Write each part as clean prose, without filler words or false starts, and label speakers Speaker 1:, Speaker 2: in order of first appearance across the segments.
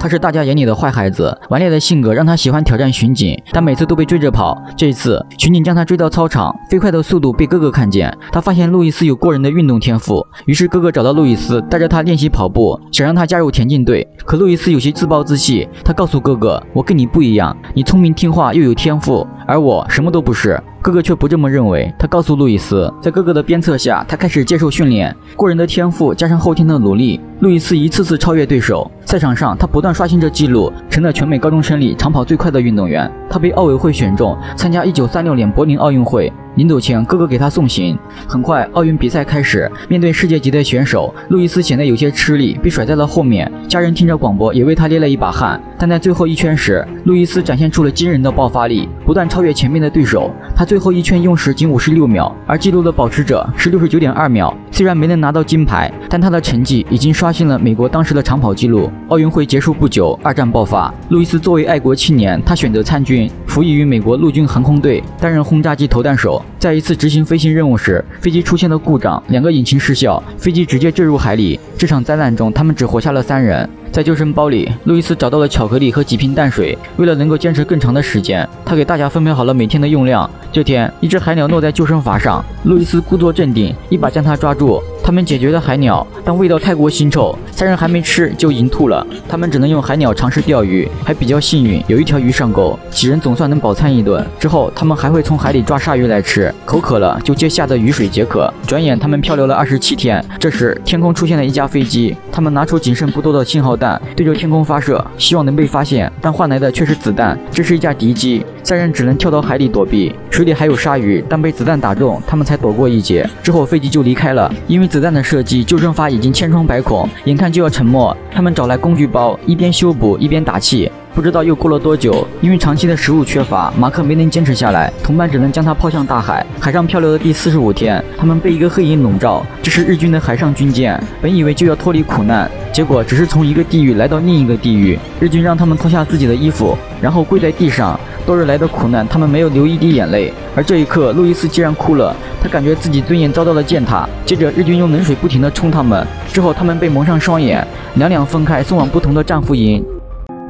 Speaker 1: 他是大家眼里的坏孩子，顽劣的性格让他喜欢挑战巡警，但每次都被追着跑。这一次，巡警将他追到操场，飞快的速度被哥哥看见，他发现路易斯有过人的运动天赋，于是哥哥找到路易斯，带着他练习跑步，想让他加入田径队。可路易斯有些自暴自弃，他告诉哥哥：“我跟你不一样，你聪明听话又有天赋，而我什么都不是。”哥哥却不这么认为，他告诉路易斯，在哥哥的鞭策下，他开始接受训练，过人的天赋加上后天的努力，路易斯一次次超越对手。赛场上，他不断刷新着纪录，成了全美高中生里长跑最快的运动员。他被奥委会选中，参加1936年柏林奥运会。临走前，哥哥给他送行。很快，奥运比赛开始，面对世界级的选手，路易斯显得有些吃力，被甩在了后面。家人听着广播，也为他捏了一把汗。但在最后一圈时，路易斯展现出了惊人的爆发力，不断超越前面的对手。他最后一圈用时仅56秒，而纪录的保持者是69.2秒。虽然没能拿到金牌，但他的成绩已经刷新了美国当时的长跑纪录。奥运会结束不久，二战爆发。路易斯作为爱国青年，他选择参军，服役于美国陆军航空队，担任轰炸机投弹手。在一次执行飞行任务时，飞机出现了故障，2个引擎失效，飞机直接坠入海里。这场灾难中，他们只活下了3人。在救生包里，路易斯找到了巧克力和几瓶淡水。为了能够坚持更长的时间，他给大家分配好了每天的用量。这天，一只海鸟落在救生筏上，路易斯故作镇定，一把将它抓住。他们解决了海鸟，但味道太过腥臭，3人还没吃就淫吐了。他们只能用海鸟尝试钓鱼，还比较幸运，有一条鱼上钩，几人总算能饱餐一顿。之后，他们还会从海里抓鲨鱼来吃，口渴了就借下的雨水解渴。转眼他们漂流了27天，这时天空出现了一架飞机，他们拿出仅剩不多的信号弹，对着天空发射，希望能被发现，但换来的却是子弹。这是一架敌机，3人只能跳到海里躲避，水里还有鲨鱼，但被子弹打中，他们才躲过一劫。之后飞机就离开了，因为子弹的射击，救生筏已经千疮百孔，眼看就要沉没。他们找来工具包，一边修补一边打气。不知道又过了多久，因为长期的食物缺乏，马克没能坚持下来，同伴只能将他抛向大海。海上漂流的第45天，他们被一个黑影笼罩，这是日军的海上军舰。本以为就要脱离苦难，结果只是从一个地狱来到另一个地狱。日军让他们脱下自己的衣服，然后跪在地上。多日来的苦难，他们没有流一滴眼泪。而这一刻，路易斯竟然哭了，他感觉自己尊严遭到了践踏。接着，日军用冷水不停地冲他们，之后他们被蒙上双眼，两两分开，送往不同的战俘营。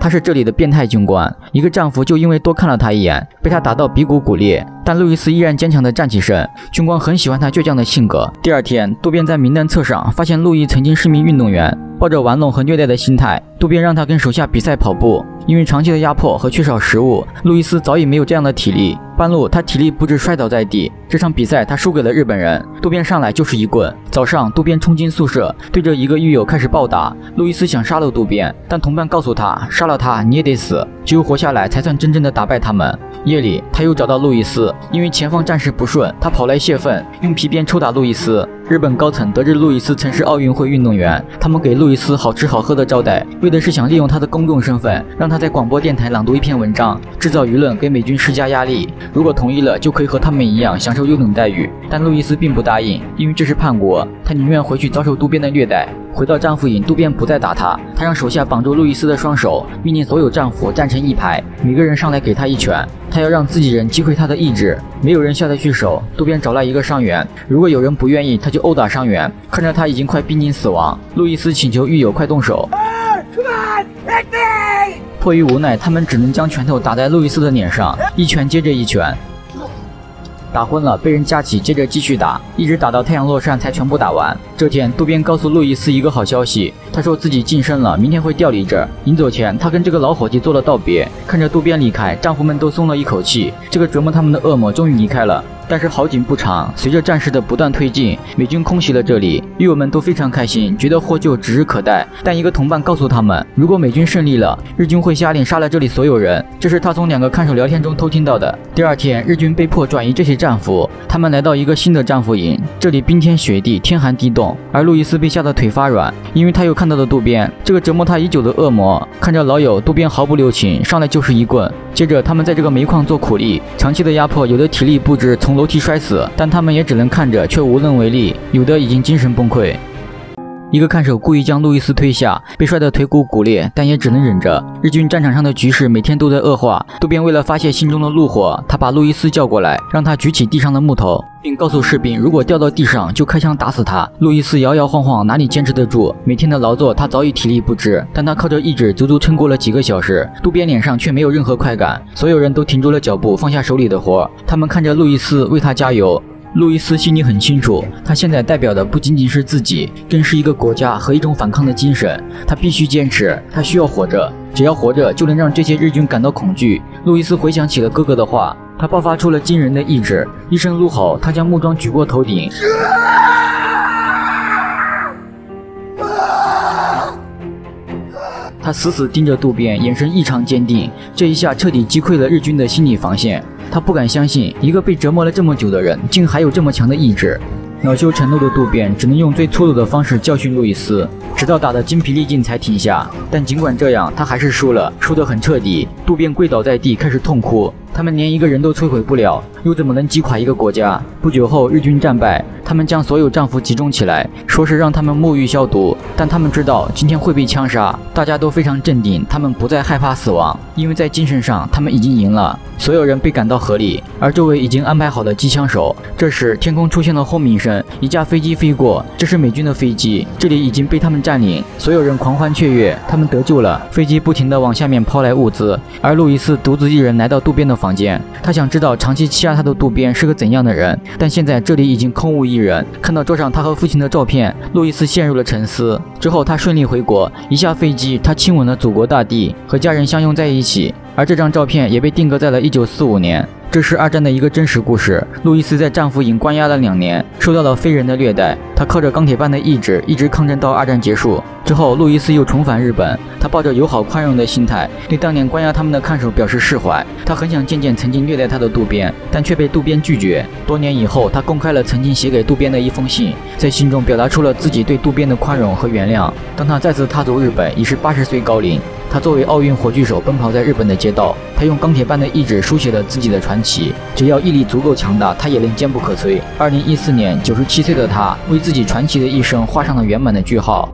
Speaker 1: 他是这里的变态军官，一个战俘就因为多看了他一眼，被他打到鼻骨骨裂。但路易斯依然坚强地站起身，军官很喜欢他倔强的性格。第二天，渡边在名单册上发现路易曾经是名运动员，抱着玩弄和虐待的心态，渡边让他跟手下比赛跑步。因为长期的压迫和缺少食物，路易斯早已没有这样的体力。半路他体力不支摔倒在地。这场比赛他输给了日本人，渡边上来就是一棍。早上，渡边冲进宿舍，对着一个狱友开始暴打。路易斯想杀了渡边，但同伴告诉他，杀了他你也得死，只有活下来才算真正的打败他们。夜里，他又找到路易斯，因为前方战事不顺，他跑来泄愤，用皮鞭抽打路易斯。日本高层得知路易斯曾是奥运会运动员，他们给路易斯好吃好喝的招待，为的是想利用他的公众身份，让他在广播电台朗读一篇文章，制造舆论，给美军施加压力。如果同意了，就可以和他们一样享受优等待遇。但路易斯并不答应，因为这是叛国，他宁愿回去遭受渡边的虐待。回到战俘营，渡边不再打他，他让手下绑住路易斯的双手，命令所有战俘站成一排，每个人上来给他一拳。他要让自己人击溃他的意志，没有人下得去手。渡边找来一个伤员，如果有人不愿意，他就殴打伤员。看着他已经快濒临死亡，路易斯请求狱友快动手。迫于无奈，他们只能将拳头打在路易斯的脸上，一拳接着一拳。打昏了，被人夹起，接着继续打，一直打到太阳落山才全部打完。这天，渡边告诉路易斯一个好消息，他说自己晋升了，明天会调离这儿。临走前，他跟这个老伙计做了道别。看着渡边离开，战俘们都松了一口气，这个折磨他们的恶魔终于离开了。但是好景不长，随着战事的不断推进，美军空袭了这里，狱友们都非常开心，觉得获救指日可待。但一个同伴告诉他们，如果美军胜利了，日军会下令杀了这里所有人。这是他从2个看守聊天中偷听到的。第二天，日军被迫转移这些战俘，他们来到一个新的战俘营，这里冰天雪地，天寒地冻，而路易斯被吓得腿发软，因为他又看到了渡边，这个折磨他已久的恶魔。看着老友，渡边毫不留情，上来就是一棍。接着他们在这个煤矿做苦力，长期的压迫，有的体力不支从楼梯摔死，但他们也只能看着，却无能为力，有的已经精神崩溃。一个看守故意将路易斯推下，被摔得腿骨骨裂，但也只能忍着。日军战场上的局势每天都在恶化。渡边为了发泄心中的怒火，他把路易斯叫过来，让他举起地上的木头，并告诉士兵，如果掉到地上就开枪打死他。路易斯摇摇晃晃，哪里坚持得住？每天的劳作他早已体力不支，但他靠着意志足足撑过了几个小时。渡边脸上却没有任何快感，所有人都停住了脚步，放下手里的活，他们看着路易斯，为他加油。路易斯心里很清楚，他现在代表的不仅仅是自己，更是一个国家和一种反抗的精神。他必须坚持，他需要活着，只要活着就能让这些日军感到恐惧。路易斯回想起了哥哥的话，他爆发出了惊人的意志，一声怒吼，他将木桩举过头顶。他死死盯着渡边，眼神异常坚定。这一下彻底击溃了日军的心理防线。他不敢相信，一个被折磨了这么久的人，竟还有这么强的意志。恼羞成怒的渡边只能用最粗鲁的方式教训路易斯，直到打得精疲力尽才停下。但尽管这样，他还是输了，输得很彻底。渡边跪倒在地，开始痛哭。他们连一个人都摧毁不了，又怎么能击垮一个国家？不久后，日军战败，他们将所有战俘集中起来，说是让他们沐浴消毒，但他们知道今天会被枪杀。大家都非常镇定，他们不再害怕死亡，因为在精神上他们已经赢了。所有人被赶到河里，而周围已经安排好了机枪手。这时，天空出现了轰鸣声，一架飞机飞过，这是美军的飞机，这里已经被他们占领。所有人狂欢雀跃，他们得救了。飞机不停地往下面抛来物资，而路易斯独自一人来到渡边的房间。他想知道长期欺压他的渡边是个怎样的人，但现在这里已经空无一人。看到桌上他和父亲的照片，路易斯陷入了沉思。之后他顺利回国，一下飞机，他亲吻了祖国大地，和家人相拥在一起。而这张照片也被定格在了1945年。这是二战的一个真实故事。路易斯在战俘营关押了2年，受到了非人的虐待。他靠着钢铁般的意志，一直抗战到二战结束。之后，路易斯又重返日本。他抱着友好宽容的心态，对当年关押他们的看守表示释怀。他很想见见曾经虐待他的渡边，但却被渡边拒绝。多年以后，他公开了曾经写给渡边的一封信，在信中表达出了自己对渡边的宽容和原谅。当他再次踏足日本，已是80岁高龄。他作为奥运火炬手奔跑在日本的街道，他用钢铁般的意志书写了自己的传奇。只要毅力足够强大，他也能坚不可摧。2014年，97岁的他为自己传奇的一生画上了圆满的句号。